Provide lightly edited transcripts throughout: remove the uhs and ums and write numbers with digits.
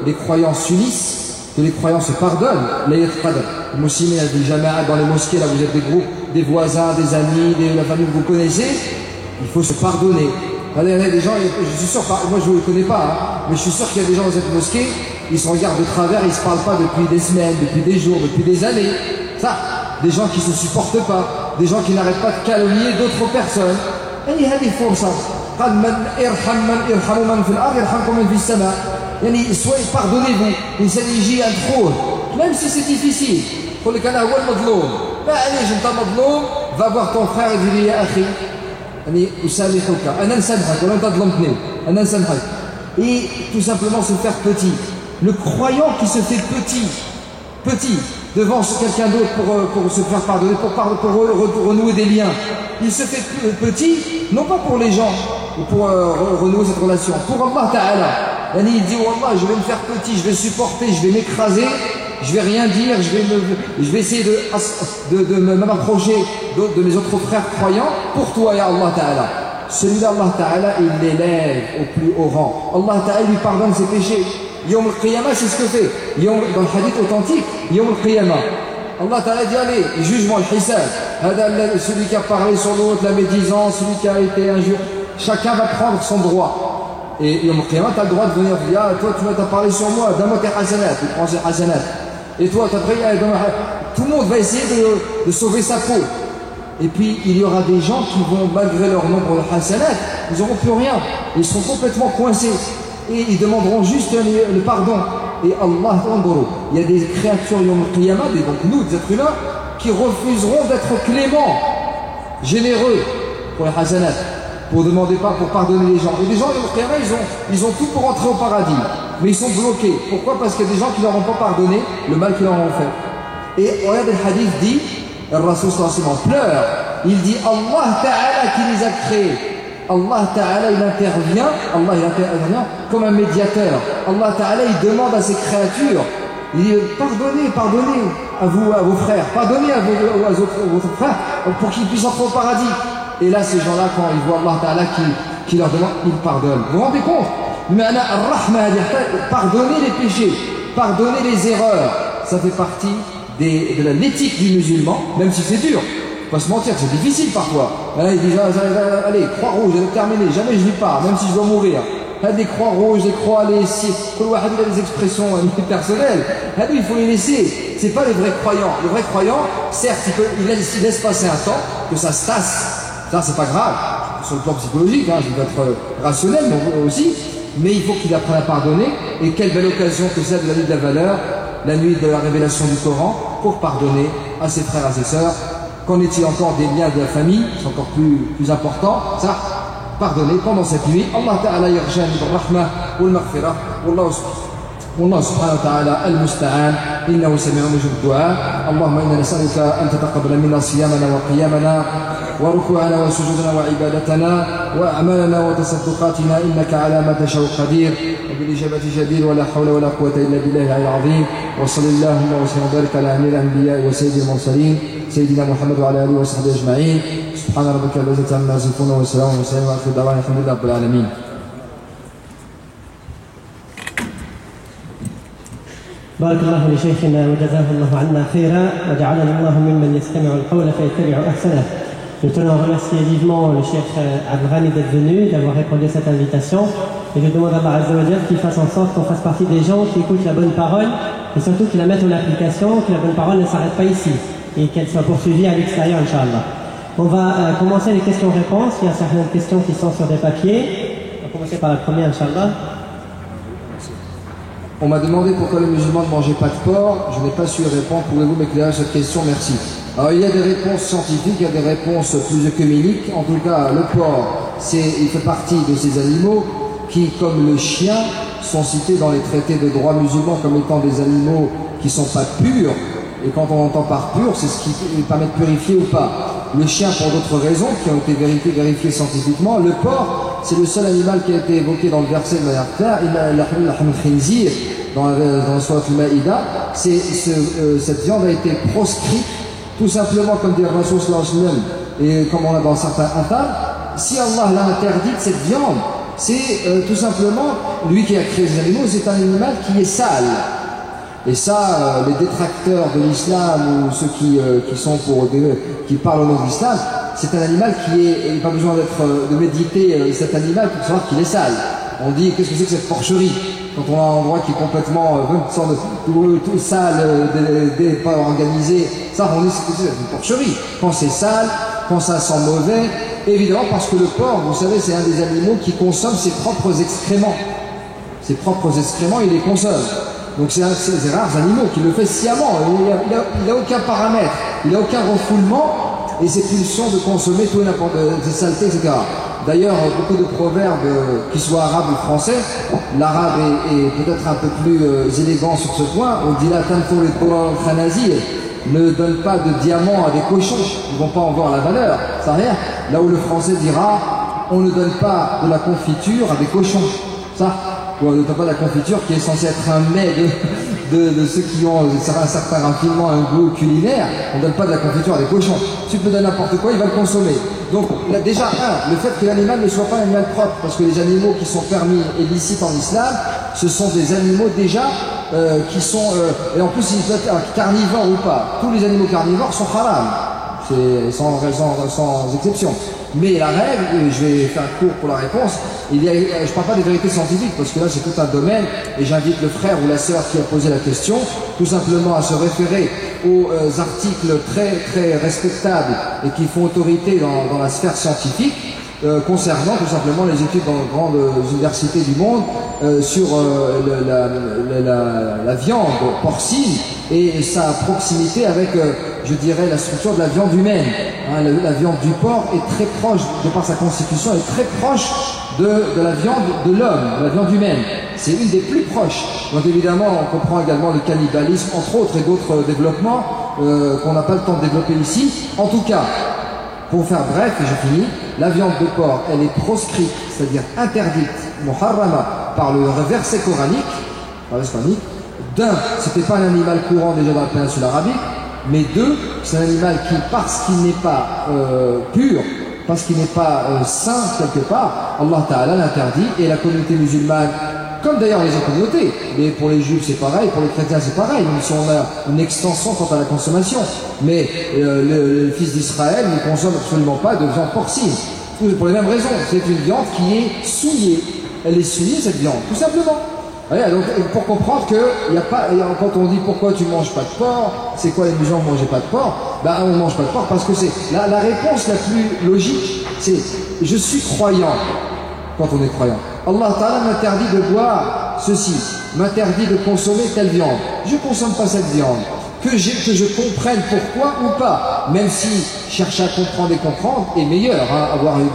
les croyants s'unissent, que les croyants se pardonnent. Les musulmans, des jama'a dans les mosquées, là vous êtes des groupes, des voisins, des amis, la famille que vous connaissez, il faut se pardonner. Il y a des gens, je suis sûr, moi je ne les connais pas, hein, mais je suis sûr qu'il y a des gens dans cette mosquée, ils se regardent de travers, ils ne se parlent pas depuis des semaines, depuis des jours, depuis des années. Ça, des gens qui ne se supportent pas, des gens qui n'arrêtent pas de calomnier d'autres personnes. Et هذه فرصة. قال من ارحموا من في الأرض يرحمكم من في السماء. يعني soyez pardonnez-vous. الإنسان يجي عند خوه même si c'est difficile. يقول لك أنا هو المظلوم. معليش أنت مظلوم. Va voir ton frère et dis-lui يا أخي. يعني أسامحك. أنا نسامحك ولا أنت ظلمتني. أنا نسامحك. Et tout simplement se faire petit. Le croyant qui se fait petit devant quelqu'un d'autre pour se faire pardonner, pour renouer des liens. Il se fait petit, non pas pour les gens, pour renouer cette relation, pour Allah Ta'ala. Il dit, Wallah, je vais me faire petit, je vais supporter, je vais m'écraser, je vais rien dire, je vais essayer de m'approcher de mes autres frères croyants pour toi, ya Allah Ta'ala. Celui-là, Allah Ta'ala, il l'élève au plus haut rang. Allah Ta'ala lui pardonne ses péchés. Yom al-Qiyamah, c'est ce que fait. Dans le hadith authentique, Yom al-Qiyamah. Allah Ta'ala dit, allez, jugement, le hisab. Celui qui a parlé sur l'autre, la médisance, celui qui a été injurieux. Chacun va prendre son droit. Et Yom al-Qiyamah, tu as le droit de venir dire, ah, toi, tu m'as parlé sur moi, donne-moi tes hasanat. Tu prends ses hasanat. Et toi, tu as pris, tout le monde va essayer de sauver sa peau. Et puis, il y aura des gens qui vont, malgré leur nombre de hasanat, ils n'auront plus rien. Ils seront complètement coincés. Et ils demanderont juste le pardon. Et Allah, il y a des créatures Yom al-Qiyamah, donc nous, des êtres humains, qui refuseront d'être cléments, généreux pour les hasanat, pour demander pas, pour pardonner les gens. Et les gens Yom al-Qiyamah, ils ont tout pour entrer au paradis, mais ils sont bloqués. Pourquoi? Parce qu'il y a des gens qui ne leur ont pas pardonné le mal qu'ils leur ont fait. Et regarde le hadith dit, le Rasul sallallahu alayhi wa sallam pleure, il dit Allah Ta'ala qui les a créés. Allah Ta'ala il intervient comme un médiateur. Allah Ta'ala il demande à ses créatures, il dit pardonnez à vos frères, pardonnez à vos frères pour qu'ils puissent entrer au paradis. Et là ces gens-là quand ils voient Allah Ta'ala qui leur demande, ils pardonnent. Vous vous rendez compte? Pardonner les péchés, pardonner les erreurs, ça fait partie de l'éthique du musulman, même si c'est dur. Pas se mentir, c'est difficile parfois. Là, ils disent, allez, croix rouge, elle est terminée, jamais je n'y pars, même si je dois mourir. Des croix rouges, des croix, les expressions personnelles, il faut les laisser. C'est pas les vrais croyants. Les vrais croyants, certes, ils laissent passer un temps, que ça se tasse. Ça, c'est pas grave. Sur le plan psychologique, je vais être rationnel aussi, mais il faut qu'il apprenne à pardonner. Et quelle belle occasion que c'est de la nuit de la valeur, la nuit de la révélation du Coran, pour pardonner à ses frères, à ses sœurs. Qu'en est-il encore des liens de la famille? C'est encore plus important. Ça, pardonnez pendant cette nuit. Allah Ta'ala yarjani bil rahmah wal maghfirah. والله سبحانه وتعالى المستعان إنه سميع مجيب الدعاء. اللهم إنا نسألك أن تتقبل منا صيامنا وقيامنا وركوعنا وسجودنا وعبادتنا وأعمالنا وتصدقاتنا إنك على ما تشاء قدير وبالإجابة جدير ولا حول ولا قوة إلا بالله العظيم. وصلى اللهم وسلم وبارك على أمير الأنبياء وسيد المرسلين سيدنا محمد وعلى آله وصحبه أجمعين. سبحان ربك رب العزة عما يصفون وسلام على دعوانا الحمد لله رب العالمين. بارك الله لشيخنا وجزاه الله عنا خيرا وجعلنا الله ممن يستمع القول فيتبع احسنه. Je tenais à remercier vivement le Cheikh Abdelghani d'être venu, d'avoir répondu à cette invitation. Et je demande à Allah Azza wa Jalla qu'il fasse en sorte qu'on fasse partie des gens qui écoutent la bonne parole et surtout qu'ils la mettent en application, que la bonne parole ne s'arrête pas ici et qu'elle soit poursuivie à l'extérieur, Inch'Allah. On va commencer les questions-réponses. Il y a certaines questions qui sont sur des papiers. On va commencer par la première, Inch'Allah. On m'a demandé pourquoi les musulmans ne mangeaient pas de porc. Je n'ai pas su répondre. Pouvez-vous m'éclairer sur cette question? Merci. Alors il y a des réponses scientifiques, il y a des réponses plus œcuméniques. En tout cas, le porc, il fait partie de ces animaux qui, comme le chien, sont cités dans les traités de droit musulman comme étant des animaux qui ne sont pas purs. Et quand on entend par pur, c'est ce qui permet de purifier ou pas. Le chien pour d'autres raisons qui ont été vérifiées scientifiquement. Le porc, c'est le seul animal qui a été évoqué dans le verset de manière claire. Dans la sourate al-Maïda, cette viande a été proscrite, tout simplement comme dit le Rasul sallallahu alayhi wa sallam, et comme on a dans certains athars. Si Allah l'a interdite, cette viande, c'est tout simplement lui qui a créé les animaux, c'est un animal qui est sale. Et ça, les détracteurs de l'islam ou ceux qui qui parlent au nom de l'islam, c'est un animal qui est, il n'y a pas besoin de méditer cet animal pour savoir qu'il est sale. On dit, qu'est-ce que c'est que cette porcherie? Quand on a un endroit qui est complètement tout sale, pas organisé, ça on dit c'est une porcherie. Quand c'est sale, quand ça sent mauvais, évidemment parce que le porc, vous savez, c'est un des animaux qui consomme ses propres excréments. Ses propres excréments, il les consomme. Donc c'est un de ces rares animaux qui le fait sciemment. Il n'a aucun paramètre, il n'a aucun refoulement, et c'est pulsion de consommer tout et n'importe des saletés, etc. D'ailleurs, beaucoup de proverbes, qu'ils soient arabes ou français, l'arabe est peut-être un peu plus élégant sur ce point. On dit là, ne donne pas de diamants à des cochons, ils ne vont pas en voir la valeur, ça rien. Là où le français dira, on ne donne pas de la confiture à des cochons, ça. Ou on ne donne pas de la confiture qui est censée être un mets de ceux qui ont un certain raffinement, un goût culinaire. On ne donne pas de la confiture à des cochons. Tu peux donner n'importe quoi, il va le consommer. Donc là, déjà, le fait que l'animal ne soit pas un animal propre, parce que les animaux qui sont permis et licites en islam, ce sont des animaux déjà qui sont, et en plus ils peuvent être carnivores ou pas. Tous les animaux carnivores sont haram, c'est sans exception. Mais la règle, et je vais faire court pour la réponse, je ne parle pas des vérités scientifiques, parce que là c'est tout un domaine, et j'invite le frère ou la sœur qui a posé la question, tout simplement à se référer aux articles très très respectables et qui font autorité dans la sphère scientifique, concernant tout simplement les études dans les grandes universités du monde sur la viande porcine et sa proximité avec, je dirais, la structure de la viande humaine. Hein, la viande du porc est très proche, de par sa constitution, est très proche de la viande de l'homme, de la viande humaine. C'est une des plus proches. Donc évidemment, on comprend également le cannibalisme, entre autres, et d'autres développements qu'on n'a pas le temps de développer ici. En tout cas, pour faire bref, et je finis, la viande de porc, elle est proscrite, c'est-à-dire interdite, muharrama, par le verset coranique, d'un, c'était pas un animal courant déjà dans la péninsule arabique, mais deux, c'est un animal qui, parce qu'il n'est pas pur, parce qu'il n'est pas sain quelque part, Allah Ta'ala l'interdit, et la communauté musulmane, comme d'ailleurs les autres communautés, mais pour les juifs c'est pareil, pour les chrétiens c'est pareil, même si on a une extension quant à la consommation. Mais le fils d'Israël ne consomme absolument pas de viande porcine, pour les mêmes raisons. C'est une viande qui est souillée, elle est souillée cette viande, tout simplement. Voilà, donc pour comprendre que il y a pas, quand on dit pourquoi tu manges pas de porc, c'est quoi les musulmans ne mangeaient pas de porc? Ben on mange pas de porc parce que c'est la réponse la plus logique, c'est je suis croyant. Quand on est croyant, Allah Ta'ala m'interdit de boire ceci, m'interdit de consommer telle viande. Je ne consomme pas cette viande. Que je comprenne pourquoi ou pas, même si chercher à comprendre et comprendre est meilleur, hein, avoir une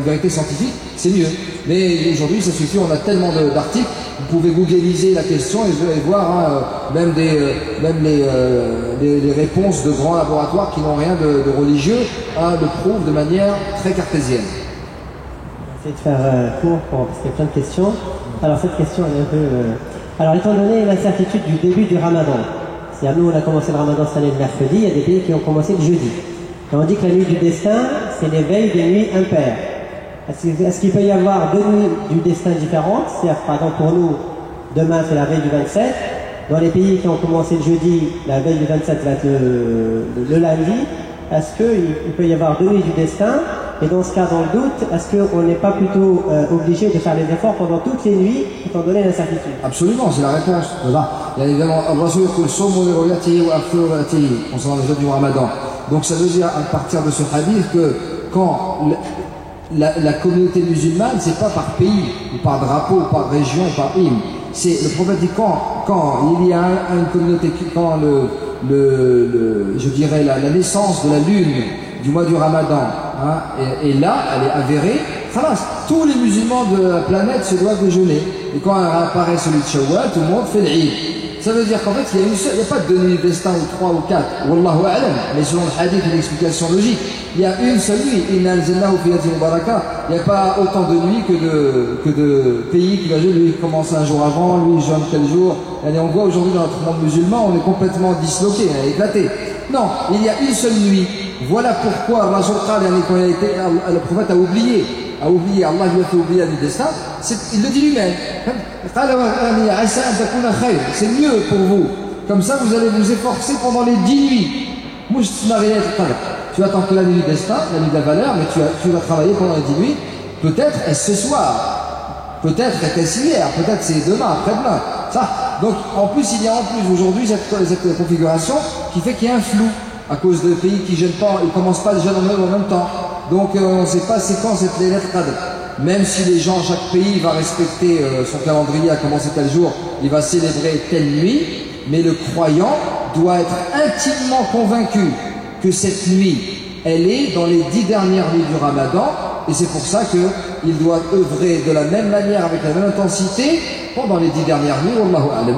vérité scientifique, c'est mieux. Mais aujourd'hui, ça suffit, on a tellement d'articles, vous pouvez googliser la question et voir même les réponses de grands laboratoires qui n'ont rien de religieux, le prouvent de manière très cartésienne. Je vais essayer de faire court parce qu'il y a plein de questions. Alors cette question elle est un peu... Alors étant donné l'incertitude du début du ramadan, c'est-à-dire nous on a commencé le ramadan cette année le mercredi, il y a des pays qui ont commencé le jeudi. Et on dit que la nuit du destin, c'est l'éveil des nuits impaires. Est-ce qu'il peut y avoir deux nuits du destin différentes? C'est-à-dire par exemple pour nous, demain c'est la veille du 27. Dans les pays qui ont commencé le jeudi, la veille du 27 va être le lundi. Est-ce qu'il peut y avoir deux nuits du destin? Et dans ce cas, dans le doute, est-ce qu'on n'est pas plutôt obligé de faire les efforts pendant toutes les nuits, étant donné l'incertitude? Absolument, c'est la réponse. Voilà. Il y a évidemment concernant les jours du Ramadan. Donc ça veut dire à partir de ce hadith que quand la communauté musulmane, c'est pas par pays, ou par drapeau, ou par région, ou par hymne. C'est le prophète dit quand il y a une communauté, quand je dirais la naissance de la lune du mois du Ramadan, hein, et là, elle est avérée, tous les musulmans de la planète se doivent déjeuner. Et quand apparaît celui de Shawwal, tout le monde fait l'Eid. Ça veut dire qu'en fait, il n'y a pas de nuit de destin ou 3 ou 4, Wallahu a'lam, mais selon le hadith, une explication logique. Il y a une seule nuit, Inna anzalnahu fi laylatin mubarakah. Il n'y a pas autant de nuits que de pays qui va jouer, lui commence un jour avant, lui jeûne tel jour. Et on voit aujourd'hui dans notre monde musulman, on est complètement disloqué, on est éclaté. Non, il y a une seule nuit. Voilà pourquoi le prophète a oublié, Allah lui a fait oublier la nuit du destin, Il le dit lui-même. C'est mieux pour vous. Comme ça, vous allez vous efforcer pendant les 10 nuits. Tu attends que la nuit du destin, la nuit de la valeur, mais tu vas travailler pendant les 10 nuits. Peut-être est-ce ce soir, peut-être est-ce hier, peut-être c'est demain, après-demain. Ça. Donc, en plus, il y a en plus aujourd'hui cette configuration qui fait qu'il y a un flou à cause de pays qui ne jeûnent pas, ils ne commencent pas le jeûne en même temps. Donc, on ne sait pas c'est quand cette Laylat Qadr. Même si les gens, chaque pays va respecter son calendrier à commencer tel jour, il va célébrer telle nuit, mais le croyant doit être intimement convaincu que cette nuit, elle est dans les 10 dernières nuits du Ramadan, et c'est pour ça qu'il doit œuvrer de la même manière, avec la même intensité, pendant les 10 dernières nuits. Wallahu a'lam.